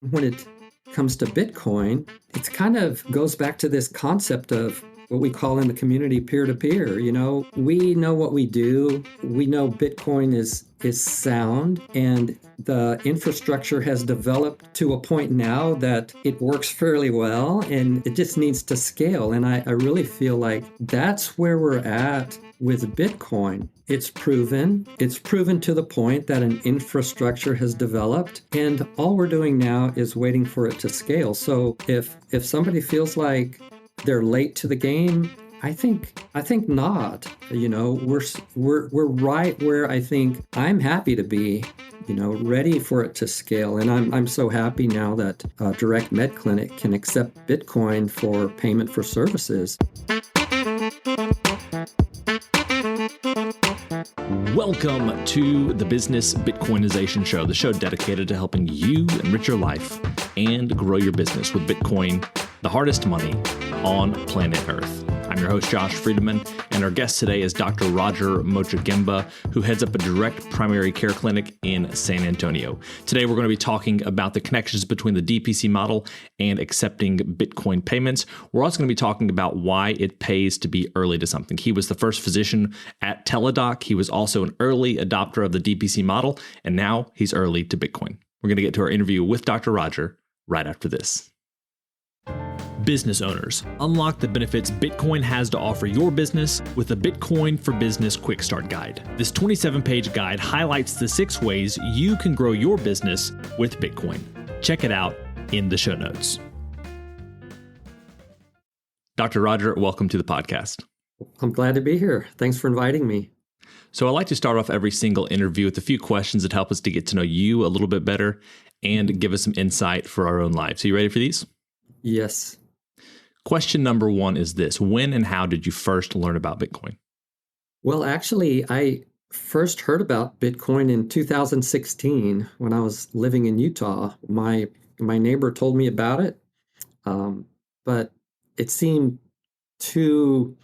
When it comes to Bitcoin, it kind of goes back to this concept of what we call in the community peer-to-peer. We know what we do. We know Bitcoin is sound, and the infrastructure has developed to a point now that it works fairly well, and it just needs to scale. And I really feel like that's where we're at with Bitcoin. It's proven to the point that an infrastructure has developed, and all we're doing now is waiting for it to scale. So if somebody feels like they're late to the game, I think not. We're right where I think I'm happy to be, ready for it to scale. And I'm so happy now that Direct Med Clinic can accept Bitcoin for payment for services. Welcome to the Business Bitcoinization Show, the show dedicated to helping you enrich your life and grow your business with Bitcoin, the hardest money on planet Earth. I'm your host, Josh Friedman, and our guest today is Dr. Roger Moczygemba, who heads up a direct primary care clinic in San Antonio. Today, we're going to be talking about the connections between the DPC model and accepting Bitcoin payments. We're also going to be talking about why it pays to be early to something. He was the first physician at Teladoc. He was also an early adopter of the DPC model, and now he's early to Bitcoin. We're going to get to our interview with Dr. Roger right after this. Business owners, unlock the benefits Bitcoin has to offer your business with the Bitcoin for Business Quick Start Guide. This 27-page guide highlights the 6 ways you can grow your business with Bitcoin. Check it out in the show notes. Dr. Roger, welcome to the podcast. I'm glad to be here. Thanks for inviting me. So I like to start off every single interview with a few questions that help us to get to know you a little bit better and give us some insight for our own lives. Are you ready for these? Yes. Question number 1 is this: when and how did you first learn about Bitcoin? Well, actually, I first heard about Bitcoin in 2016 when I was living in Utah. My neighbor told me about it, but it seemed too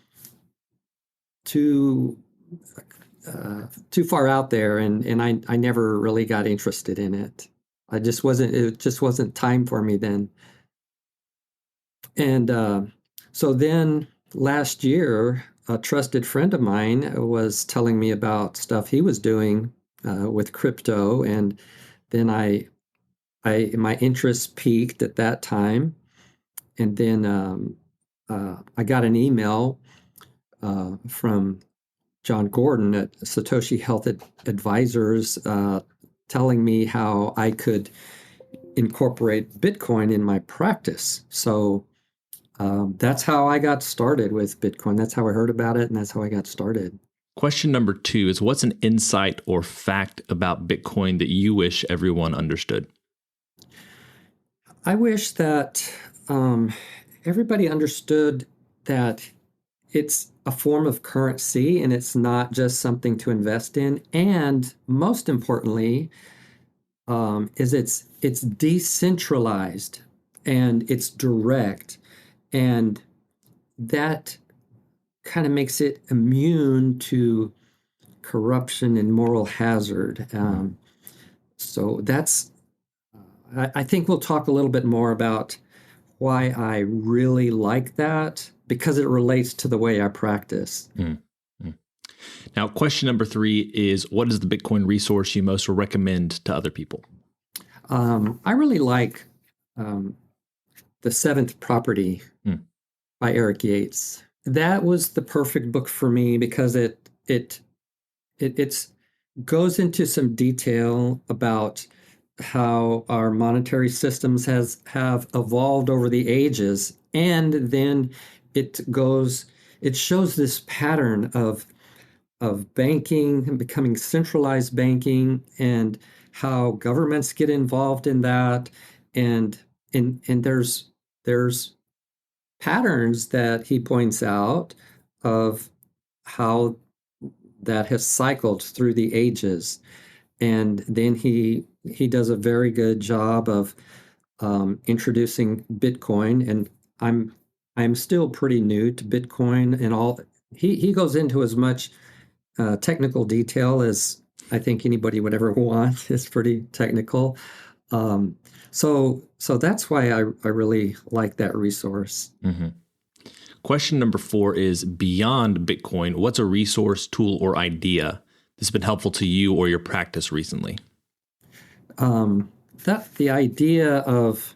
far out there, and I never really got interested in it. It just wasn't time for me then. And so then last year, a trusted friend of mine was telling me about stuff he was doing with crypto, and then my interest peaked at that time. And then I got an email from John Gordon at Satoshi Health Advisors telling me how I could incorporate Bitcoin in my practice. So that's how I got started with Bitcoin. That's how I heard about it, and that's how I got started. Question number 2 is, what's an insight or fact about Bitcoin that you wish everyone understood? I wish that everybody understood that it's a form of currency and it's not just something to invest in. And most importantly, is it's decentralized and it's direct. And that kind of makes it immune to corruption and moral hazard. So that's, I think we'll talk a little bit more about why I really like that, because it relates to the way I practice. Now, question number 3 is, what is the Bitcoin resource you most recommend to other people? I really like The Seventh Property by Eric Yates. That was the perfect book for me because it goes into some detail about how our monetary systems have evolved over the ages, and then it shows this pattern of banking and becoming centralized banking, and how governments get involved in that, and there's patterns that he points out of how that has cycled through the ages. And then he does a very good job of introducing Bitcoin, and I'm still pretty new to Bitcoin, and all he goes into as much technical detail as I think anybody would ever want. It's pretty technical. So that's why I really like that resource. Mm-hmm. Question number 4 is, beyond Bitcoin, what's a resource, tool, or idea that's been helpful to you or your practice recently? That the idea of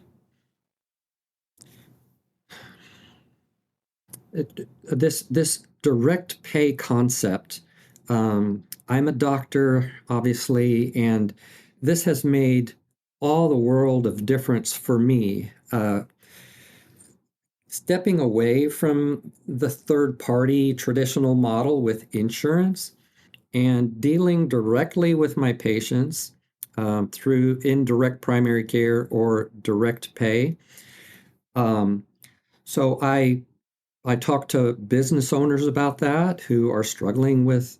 this direct pay concept. I'm a doctor, obviously, and this has made all the world of difference for me. Stepping away from the third party traditional model with insurance and dealing directly with my patients through indirect primary care or direct pay. Um, so I talk to business owners about that who are struggling with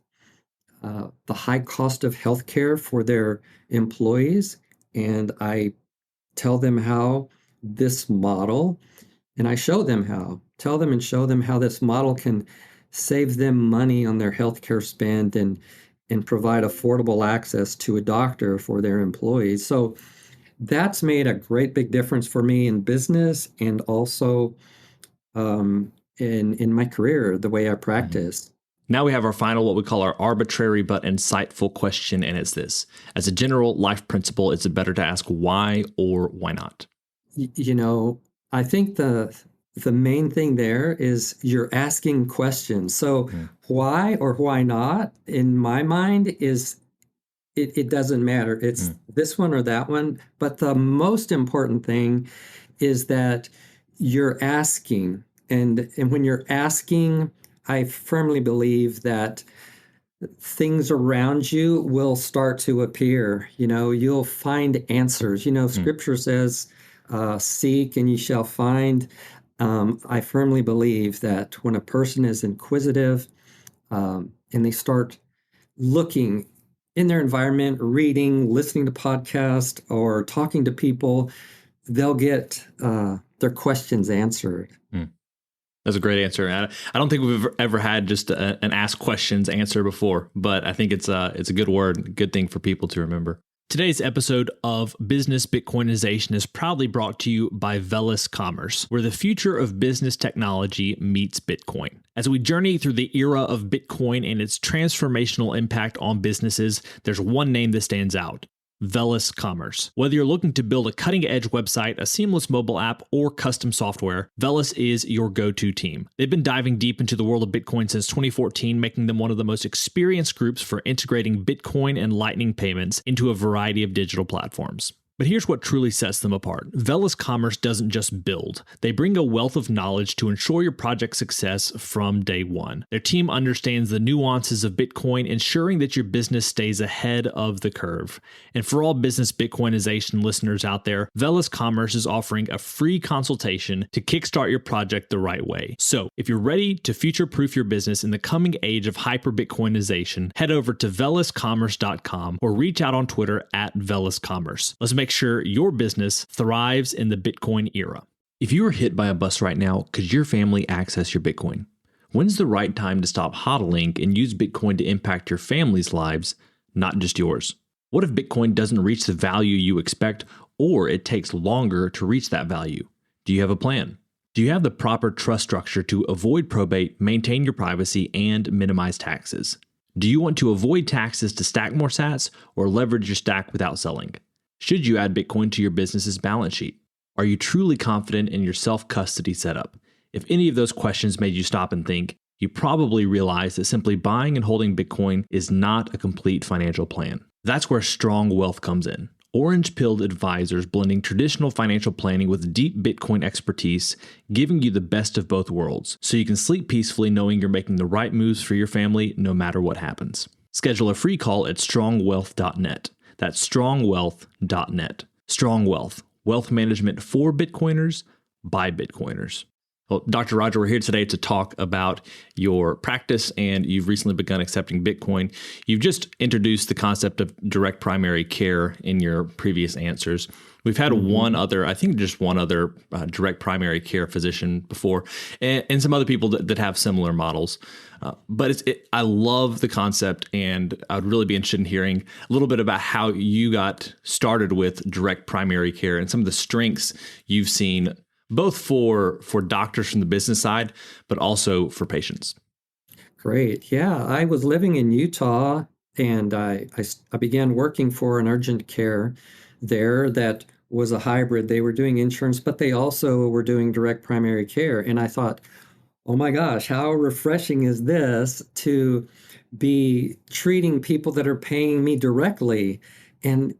the high cost of healthcare for their employees, and I tell them how this model, and I show them how, tell them and show them how this model can save them money on their healthcare spend and provide affordable access to a doctor for their employees. So that's made a great big difference for me in business and also in my career, the way I practice. Now we have our final, what we call our arbitrary but insightful question, and it's this. As a general life principle, is it better to ask why or why not? I think the main thing there is you're asking questions. So why or why not, in my mind, is it doesn't matter. It's this one or that one. But the most important thing is that you're asking. And when you're asking, I firmly believe that things around you will start to appear. You'll find answers. Scripture says, seek and you shall find. I firmly believe that when a person is inquisitive and they start looking in their environment, reading, listening to podcasts, or talking to people, they'll get their questions answered. That's a great answer. I don't think we've ever had just an ask questions answer before, but I think it's a good word, good thing for people to remember. Today's episode of Business Bitcoinization is proudly brought to you by Velis Commerce, where the future of business technology meets Bitcoin. As we journey through the era of Bitcoin and its transformational impact on businesses, there's one name that stands out: Velis Commerce. Whether you're looking to build a cutting-edge website, a seamless mobile app, or custom software, Velis is your go-to team. They've been diving deep into the world of Bitcoin since 2014, making them one of the most experienced groups for integrating Bitcoin and Lightning payments into a variety of digital platforms. But here's what truly sets them apart. Velis Commerce doesn't just build. They bring a wealth of knowledge to ensure your project's success from day one. Their team understands the nuances of Bitcoin, ensuring that your business stays ahead of the curve. And for all business Bitcoinization listeners out there, Velis Commerce is offering a free consultation to kickstart your project the right way. So if you're ready to future-proof your business in the coming age of hyper-Bitcoinization, head over to veliscommerce.com or reach out on Twitter at veliscommerce. Let's make sure your business thrives in the Bitcoin era. If you were hit by a bus right now, could your family access your Bitcoin? When's the right time to stop hodling and use Bitcoin to impact your family's lives, not just yours? What if Bitcoin doesn't reach the value you expect, or it takes longer to reach that value? Do you have a plan? Do you have the proper trust structure to avoid probate, maintain your privacy, and minimize taxes? Do you want to avoid taxes to stack more sats or leverage your stack without selling? Should you add Bitcoin to your business's balance sheet? Are you truly confident in your self-custody setup? If any of those questions made you stop and think, you probably realize that simply buying and holding Bitcoin is not a complete financial plan. That's where Strong Wealth comes in. Orange-pilled advisors blending traditional financial planning with deep Bitcoin expertise, giving you the best of both worlds, so you can sleep peacefully knowing you're making the right moves for your family no matter what happens. Schedule a free call at strongwealth.net. That's strongwealth.net. Strong Wealth, wealth management for Bitcoiners by Bitcoiners. Well, Dr. Roger, we're here today to talk about your practice, and you've recently begun accepting Bitcoin. You've just introduced the concept of direct primary care in your previous answers. We've had one other direct primary care physician before, and some other people that have similar models. But I love the concept, and I'd really be interested in hearing a little bit about how you got started with direct primary care and some of the strengths you've seen, both for doctors from the business side, but also for patients. Great. Yeah, I was living in Utah, and I began working for an urgent care there that was a hybrid. They were doing insurance, but they also were doing direct primary care. And I thought, oh my gosh, how refreshing is this to be treating people that are paying me directly? And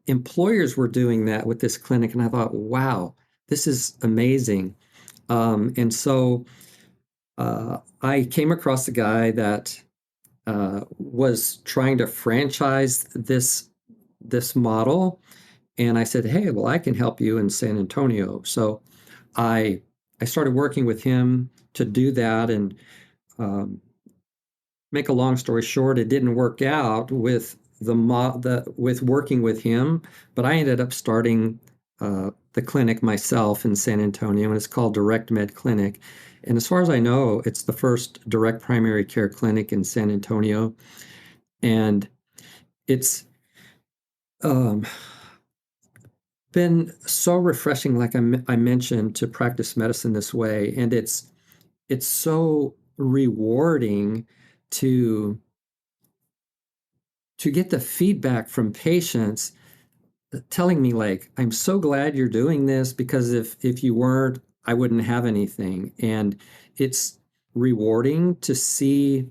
employers were doing that with this clinic. And I thought, wow, this is amazing. And so I came across a guy that was trying to franchise this model, and I said, "Hey, well, I can help you in San Antonio." So I started working with him to do that, and make a long story short, it didn't work out with with working with him, but I ended up starting the clinic myself in San Antonio, and it's called Direct Med Clinic. And as far as I know, it's the first direct primary care clinic in San Antonio. And it's been so refreshing, like I mentioned, to practice medicine this way. And it's so rewarding to get the feedback from patients telling me, like, I'm so glad you're doing this, because if you weren't, I wouldn't have anything. And it's rewarding to see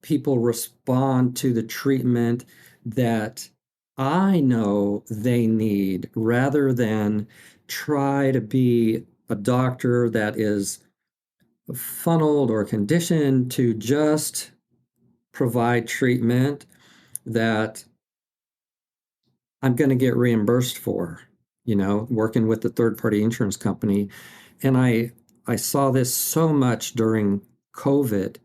people respond to the treatment that I know they need, rather than try to be a doctor that is funneled or conditioned to just provide treatment that I'm going to get reimbursed for, working with the third-party insurance company. And I saw this so much during COVID.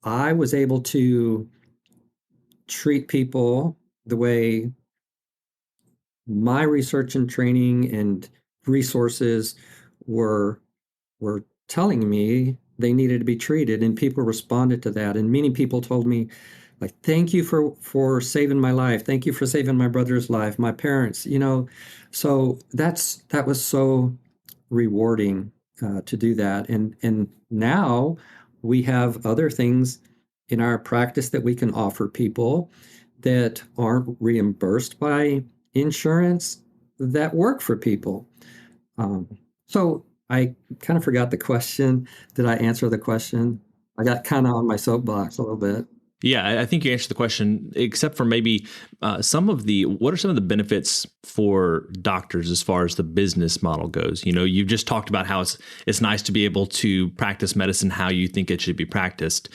I was able to treat people the way my research and training and resources were telling me they needed to be treated, and people responded to that. And many people told me, like, thank you for saving my life. Thank you for saving my brother's life, my parents, So that was so rewarding to do that. And now we have other things in our practice that we can offer people that aren't reimbursed by insurance that work for people. So I kind of forgot the question. Did I answer the question? I got kind of on my soapbox a little bit. Yeah, I think you answered the question, except for maybe what are some of the benefits for doctors as far as the business model goes? You've just talked about how it's nice to be able to practice medicine how you think it should be practiced.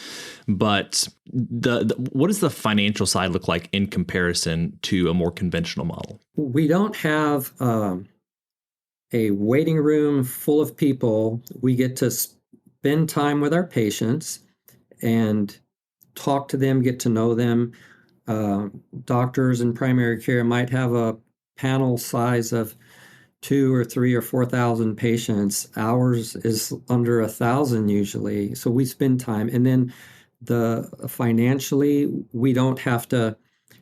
But what does the financial side look like in comparison to a more conventional model? We don't have a waiting room full of people. We get to spend time with our patients and talk to them, get to know them. Doctors in primary care might have a panel size of 2 or 3 or 4,000 patients. Ours is under 1,000 usually. So we spend time. And then financially, we don't have to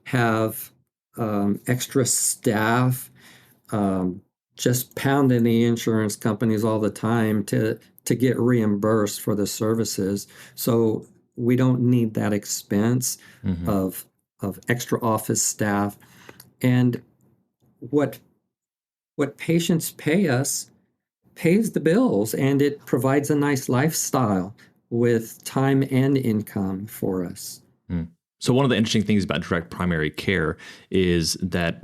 have extra staff just pounding the insurance companies all the time to get reimbursed for the services. So we don't need that expense of extra office staff. And what patients pay us pays the bills, and it provides a nice lifestyle with time and income for us. So one of the interesting things about direct primary care is that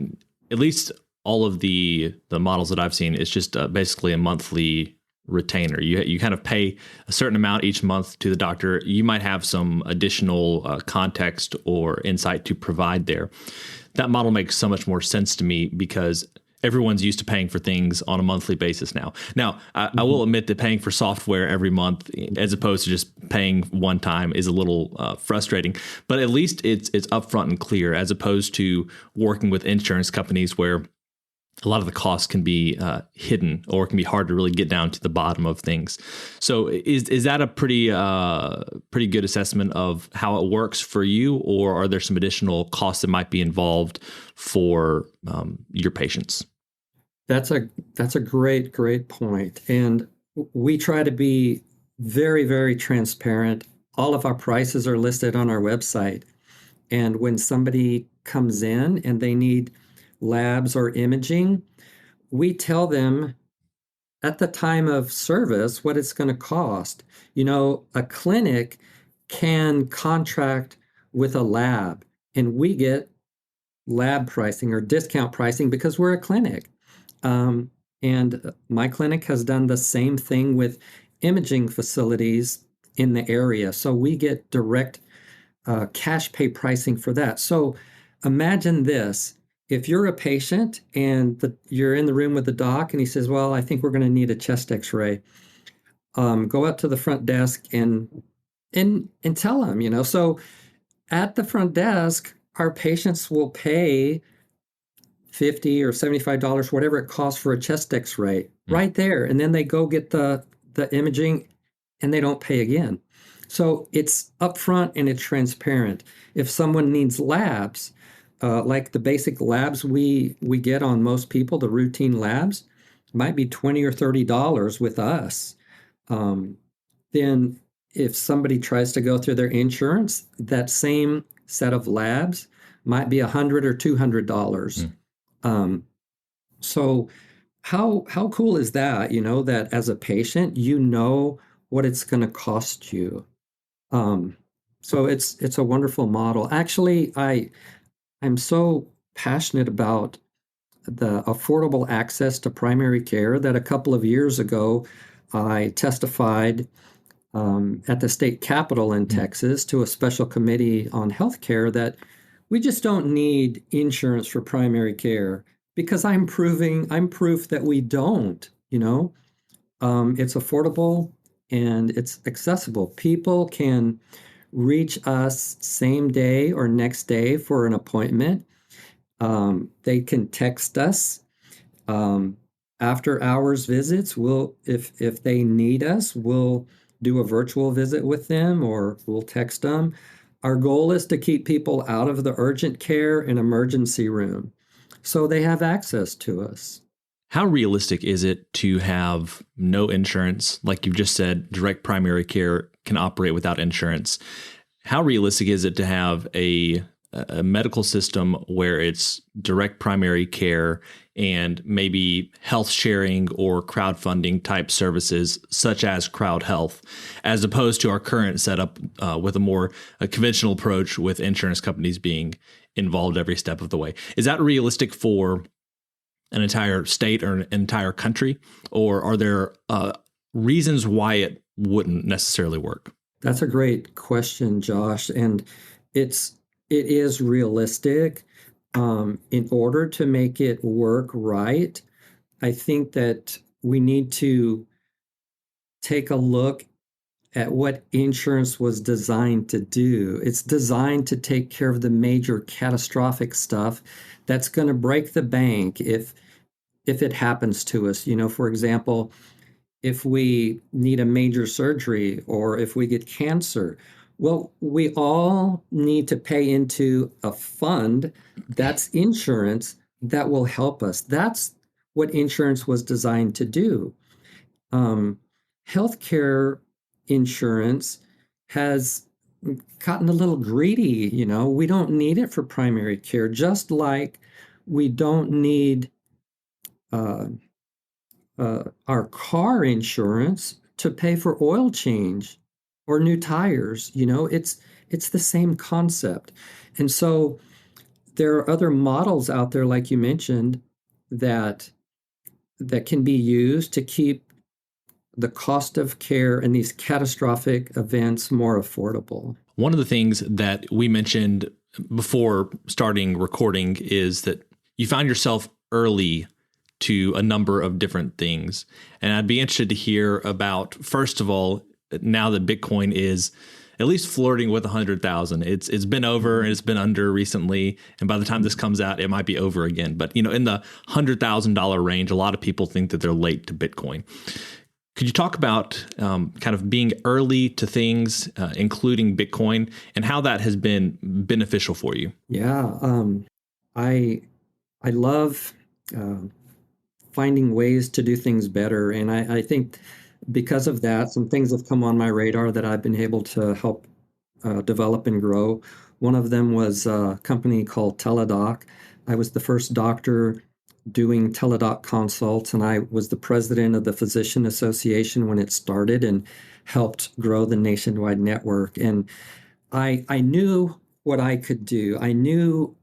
at least all of the models that I've seen is just basically a monthly retainer. You kind of pay a certain amount each month to the doctor. You might have some additional context or insight to provide there. That model makes so much more sense to me, because everyone's used to paying for things on a monthly basis now. Now, I will admit that paying for software every month, as opposed to just paying one time, is a little frustrating. But at least it's upfront and clear, as opposed to working with insurance companies where a lot of the costs can be hidden, or it can be hard to really get down to the bottom of things. So is that a pretty good assessment of how it works for you, or are there some additional costs that might be involved for your patients? That's a great point. And we try to be very, very transparent. All of our prices are listed on our website. And when somebody comes in and they need labs or imaging, we tell them at the time of service what it's going to cost. A clinic can contract with a lab, and we get lab pricing or discount pricing because we're a clinic. And my clinic has done the same thing with imaging facilities in the area. So we get direct cash pay pricing for that. So imagine this. If you're a patient and you're in the room with the doc and he says, well, I think we're going to need a chest x-ray, go up to the front desk and tell him, So at the front desk, our patients will pay $50 or $75, whatever it costs for a chest x-ray, right there. And then they go get the imaging and they don't pay again. So it's upfront and it's transparent. If someone needs labs, like the basic labs we get on most people, the routine labs, might be $20 or $30 with us. Then if somebody tries to go through their insurance, that same set of labs might be $100 or $200. So how cool is that? That as a patient, what it's going to cost you. So it's a wonderful model. Actually, I'm so passionate about the affordable access to primary care that a couple of years ago, I testified at the state capitol in Texas to a special committee on healthcare that we just don't need insurance for primary care, because I'm proof that we don't. It's affordable and it's accessible. People can reach us same day or next day for an appointment. They can text us. After hours visits, if they need us, we'll do a virtual visit with them or we'll text them. Our goal is to keep people out of the urgent care and emergency room so they have access to us. How realistic is it to have no insurance? Like you've just said, direct primary care can operate without insurance. How realistic is it to have a medical system where it's direct primary care and maybe health sharing or crowdfunding type services such as Crowd Health, as opposed to our current setup with a conventional approach with insurance companies being involved every step of the way? Is that realistic for an entire state or an entire country, or are there reasons why it wouldn't necessarily work? That's a great question, Josh, and it is realistic. In order to make it work right, I think that we need to take a look at what insurance was designed to do. It's designed to take care of the major catastrophic stuff that's going to break the bank if it happens to us. For example, if we need a major surgery or if we get cancer, well, we all need to pay into a fund that's insurance that will help us. That's what insurance was designed to do. Healthcare insurance has gotten a little greedy. We don't need it for primary care, just like we don't need our car insurance to pay for oil change or new tires. It's the same concept. And so there are other models out there, like you mentioned, that can be used to keep the cost of care in these catastrophic events more affordable. One of the things that we mentioned before starting recording is that you found yourself early to a number of different things. And I'd be interested to hear about, first of all, now that Bitcoin is at least flirting with 100,000. It's been over and it's been under recently. And by the time this comes out, it might be over again. But, in the $100,000 range, a lot of people think that they're late to Bitcoin. Could you talk about kind of being early to things, including Bitcoin, and how that has been beneficial for you? Yeah, I love finding ways to do things better, and I think because of that, some things have come on my radar that I've been able to help develop and grow. One of them was a company called Teladoc. I was the first doctor doing Teladoc consults, and I was the president of the Physician Association when it started and helped grow the nationwide network. And I knew what I could do. I knew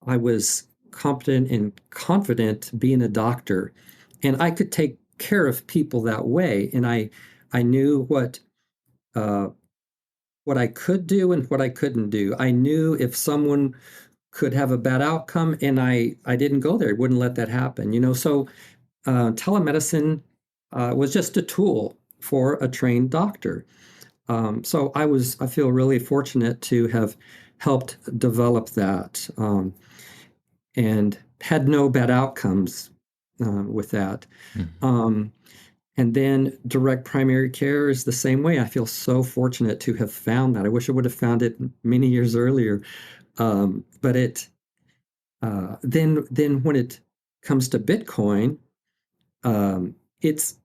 I was competent and confident being a doctor, and I could take care of people that way. And I knew what I could do and what I couldn't do. I knew if someone could have a bad outcome, and I didn't go there. I wouldn't let that happen. So telemedicine was just a tool for a trained doctor. So I feel really fortunate to have helped develop that, and had no bad outcomes with that. And then direct primary care is the same way. I feel so fortunate to have found that. I wish I would have found it many years earlier. But then when it comes to Bitcoin, it's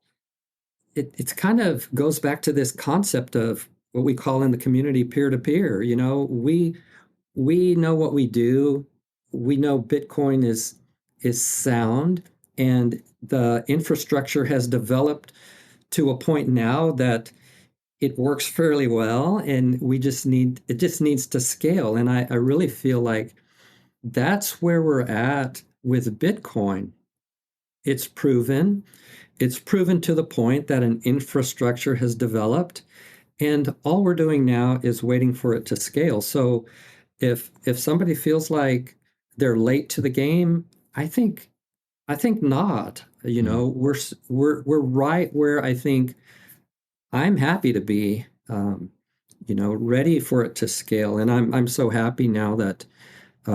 kind of goes back to this concept of what we call in the community peer-to-peer. We know what we do. We know Bitcoin is sound, and the infrastructure has developed to a point now that it works fairly well, and it just needs to scale. And I really feel like that's where we're at with Bitcoin. It's proven to the point that an infrastructure has developed, and all we're doing now is waiting for it to scale. So if somebody feels like they're late to the game, I think not. We're right where I think I'm happy to be, ready for it to scale. And I'm so happy now that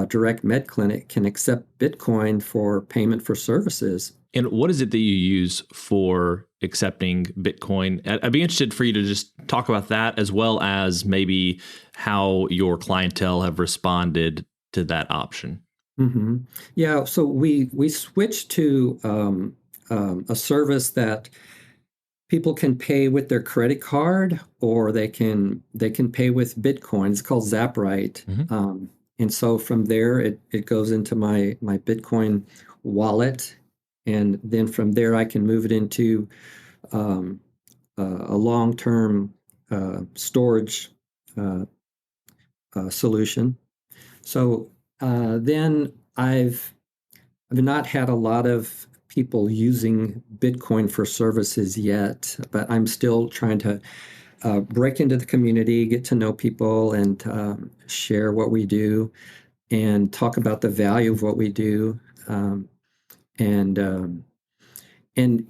Direct Med Clinic can accept Bitcoin for payment for services. And what is it that you use for accepting Bitcoin? I'd be interested for you to just talk about that, as well as maybe how your clientele have responded to that option. Mm-hmm. Yeah, so we switched to a service that people can pay with their credit card, or they can pay with Bitcoin. It's called Zaprite. Mm-hmm. And so from there, it goes into my Bitcoin wallet. And then from there, I can move it into a long-term storage solution. So then I've not had a lot of people using Bitcoin for services yet, but I'm still trying to break into the community, get to know people, and share what we do, and talk about the value of what we do, and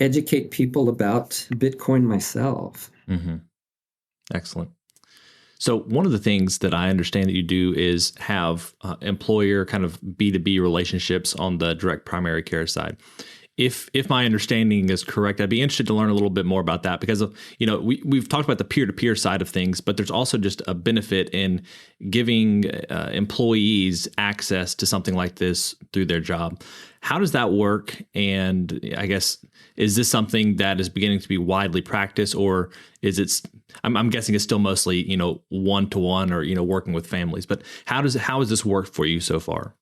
educate people about Bitcoin myself. Mm-hmm. Excellent. So one of the things that I understand that you do is have employer kind of B2B relationships on the direct primary care side. If my understanding is correct, I'd be interested to learn a little bit more about that, because we've talked about the peer-to-peer side of things, but there's also just a benefit in giving employees access to something like this through their job. How does that work? And I guess, is this something that is beginning to be widely practiced, or is it? I'm guessing it's still mostly one-to-one, or working with families. But how has this worked for you so far?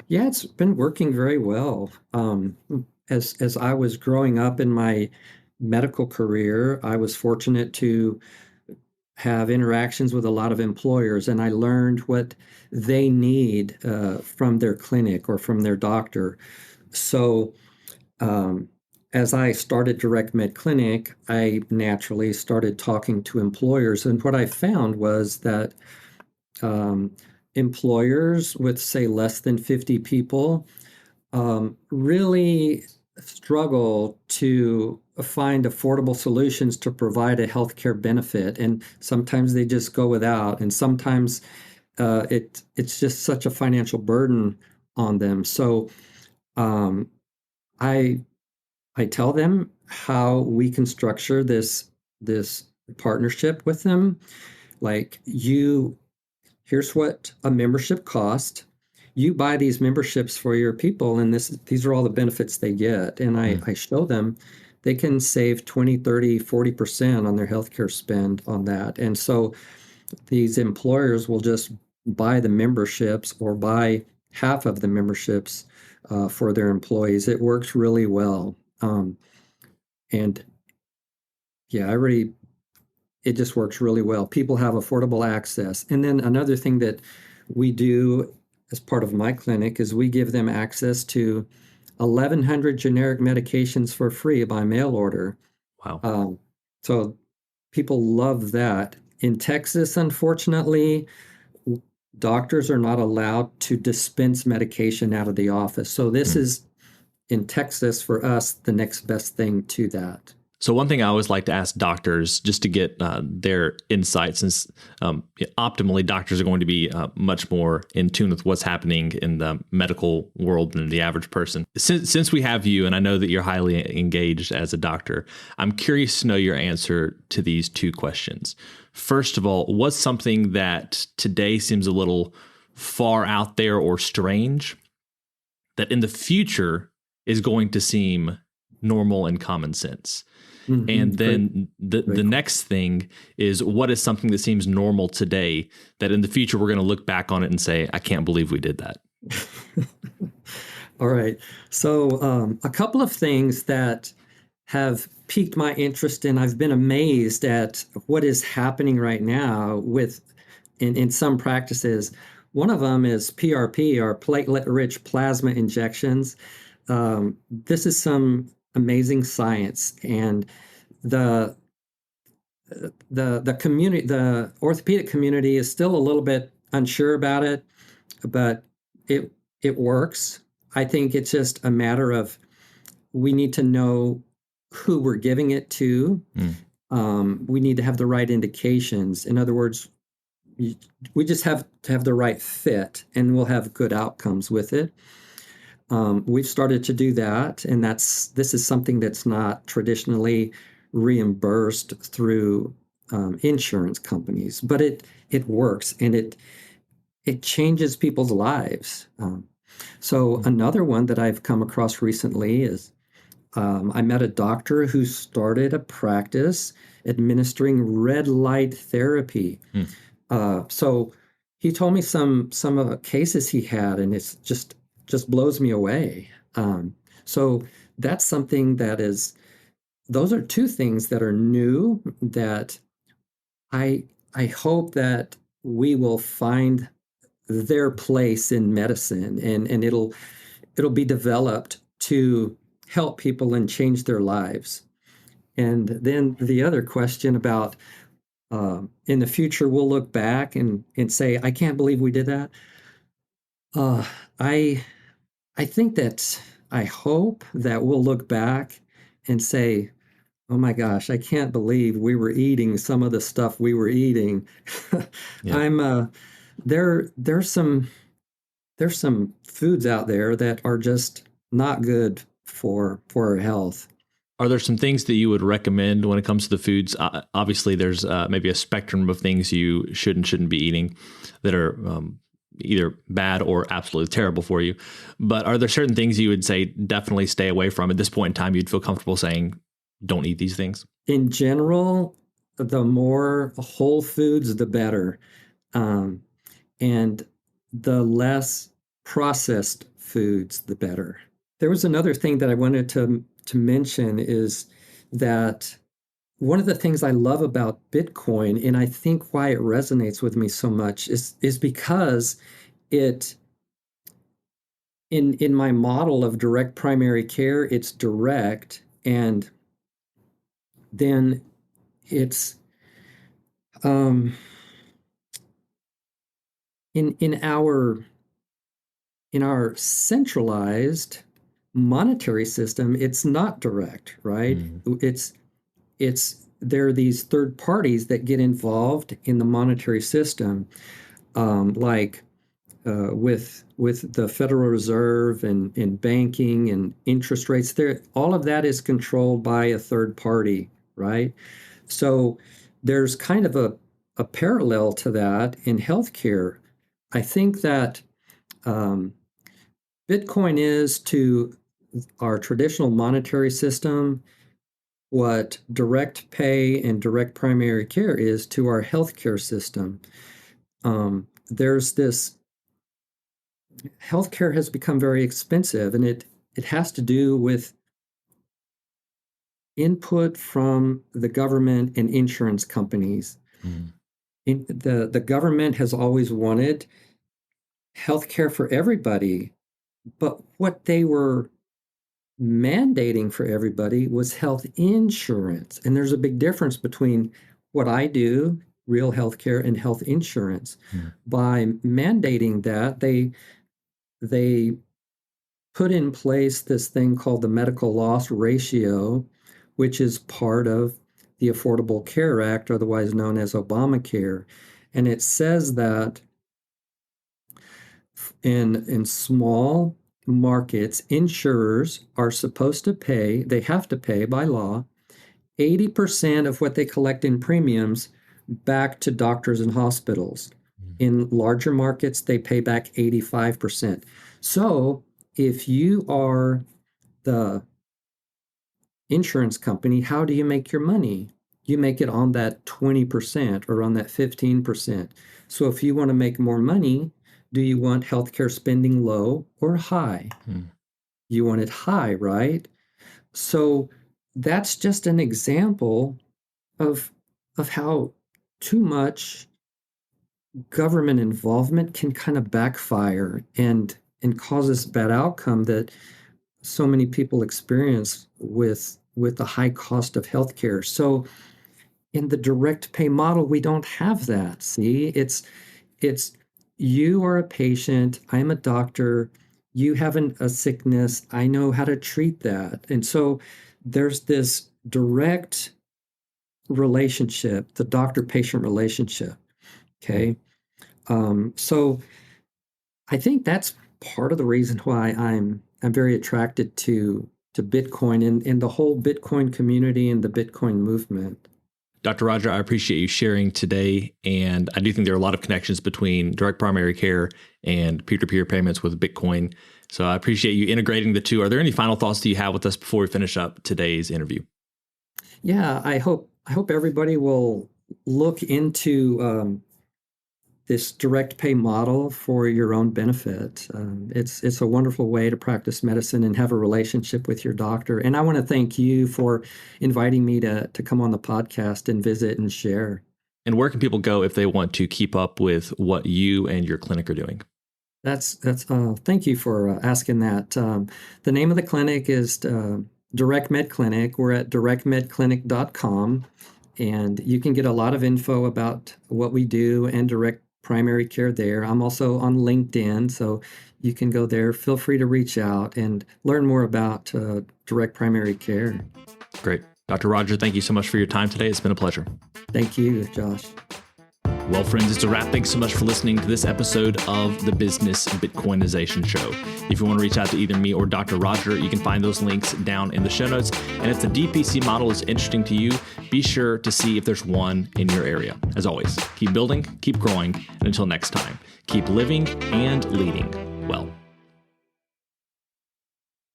Yeah, it's been working very well. As I was growing up in my medical career, I was fortunate to have interactions with a lot of employers, and I learned what they need from their clinic or from their doctor. So as I started Direct Med Clinic, I naturally started talking to employers, and what I found was that employers with, say, less than 50 people really struggle to find affordable solutions to provide a healthcare benefit, and sometimes they just go without, and sometimes it's just such a financial burden on them. So um, I I tell them how we can structure this partnership with them. Like, here's what a membership cost. You buy these memberships for your people, and these are all the benefits they get. And I show them they can save 20, 30, 40% on their healthcare spend on that. And so these employers will just buy the memberships or buy half of the memberships for their employees. It works really well. And yeah, it just works really well. People have affordable access. And then another thing that we do as part of my clinic is we give them access to 1,100 generic medications for free by mail order. Wow. So people love that. In Texas, unfortunately, doctors are not allowed to dispense medication out of the office. So this is, in Texas, for us, the next best thing to that. So one thing I always like to ask doctors, just to get their insights, since optimally doctors are going to be much more in tune with what's happening in the medical world than the average person. Since we have you, and I know that you're highly engaged as a doctor, I'm curious to know your answer to these two questions. First of all, what's something that today seems a little far out there or strange that in the future is going to seem normal and common sense? Mm-hmm. And then the next thing is, what is something that seems normal today that in the future we're going to look back on it and say, I can't believe we did that? All right. So a couple of things that have piqued my interest, and I've been amazed at what is happening right now in some practices. One of them is PRP, or platelet-rich plasma injections. This is some amazing science, and the community, the orthopedic community, is still a little bit unsure about it, but it works. I think it's just a matter of, we need to know who we're giving it to. We need to have the right indications. In other words, we just have to have the right fit, and we'll have good outcomes with it. We've started to do that, and this is something that's not traditionally reimbursed through insurance companies, but it works, and it changes people's lives. So another one that I've come across recently is I met a doctor who started a practice administering red light therapy. So he told me some of the cases he had, and it's just blows me away. So that's something those are two things that are new that I hope that we will find their place in medicine, and it'll be developed to help people and change their lives. And then the other question about in the future, we'll look back and say, I can't believe we did that. I think that I hope that we'll look back and say, oh my gosh, I can't believe we were eating some of the stuff we were eating. Yeah. There's some foods out there that are just not good for our health. Are there some things that you would recommend when it comes to the foods? Obviously, there's maybe a spectrum of things you should and shouldn't be eating that are either bad or absolutely terrible for you. But are there certain things you would say definitely stay away from at this point in time? You'd feel comfortable saying, don't eat these things? In general, the more whole foods, the better. And the less processed foods, the better. There was another thing that I wanted to mention, is that one of the things I love about Bitcoin, and I think why it resonates with me so much, is because in my model of direct primary care, it's direct, and then it's in our centralized monetary system, it's not direct, right? There are these third parties that get involved in the monetary system, like with the Federal Reserve and banking and interest rates. There, all of that is controlled by a third party, right? So there's kind of a parallel to that in healthcare. I think that Bitcoin is to our traditional monetary system what direct pay and direct primary care is to our healthcare system. There's this healthcare has become very expensive, and it has to do with input from the government and insurance companies. The government has always wanted healthcare for everybody, but what they were mandating for everybody was health insurance. And there's a big difference between what I do, real healthcare, and health insurance. By mandating that, they put in place this thing called the medical loss ratio, which is part of the Affordable Care Act, otherwise known as Obamacare. And it says that in small markets, insurers are supposed to pay, they have to pay by law, 80% of what they collect in premiums back to doctors and hospitals. In larger markets, they pay back 85%. So if you are the insurance company, how do you make your money? You make it on that 20% or on that 15%. So if you want to make more money, do you want healthcare spending low or high? You want it high, right? So that's just an example of how too much government involvement can kind of backfire and causes bad outcome that so many people experience with the high cost of healthcare. So in the direct pay model, we don't have that. See, it's you are a patient, I'm a doctor, you have a sickness, I know how to treat that. And so there's this direct relationship, the doctor-patient relationship, okay? So I think that's part of the reason why I'm very attracted to Bitcoin and the whole Bitcoin community and the Bitcoin movement. Dr. Roger, I appreciate you sharing today. And I do think there are a lot of connections between direct primary care and peer-to-peer payments with Bitcoin. So I appreciate you integrating the two. Are there any final thoughts that you have with us before we finish up today's interview? Yeah, I hope everybody will look into this direct pay model for your own benefit. It's a wonderful way to practice medicine and have a relationship with your doctor. And I want to thank you for inviting me to come on the podcast and visit and share. And where can people go if they want to keep up with what you and your clinic are doing? That's thank you for asking that. The name of the clinic is Direct Med Clinic. We're at directmedclinic.com, and you can get a lot of info about what we do and direct primary care there. I'm also on LinkedIn, so you can go there. Feel free to reach out and learn more about direct primary care. Great. Dr. Roger, thank you so much for your time today. It's been a pleasure. Thank you, Josh. Well, friends, it's a wrap. Thanks so much for listening to this episode of the Business Bitcoinization Show. If you want to reach out to either me or Dr. Roger, you can find those links down in the show notes. And if the DPC model is interesting to you, be sure to see if there's one in your area. As always, keep building, keep growing, and until next time, keep living and leading.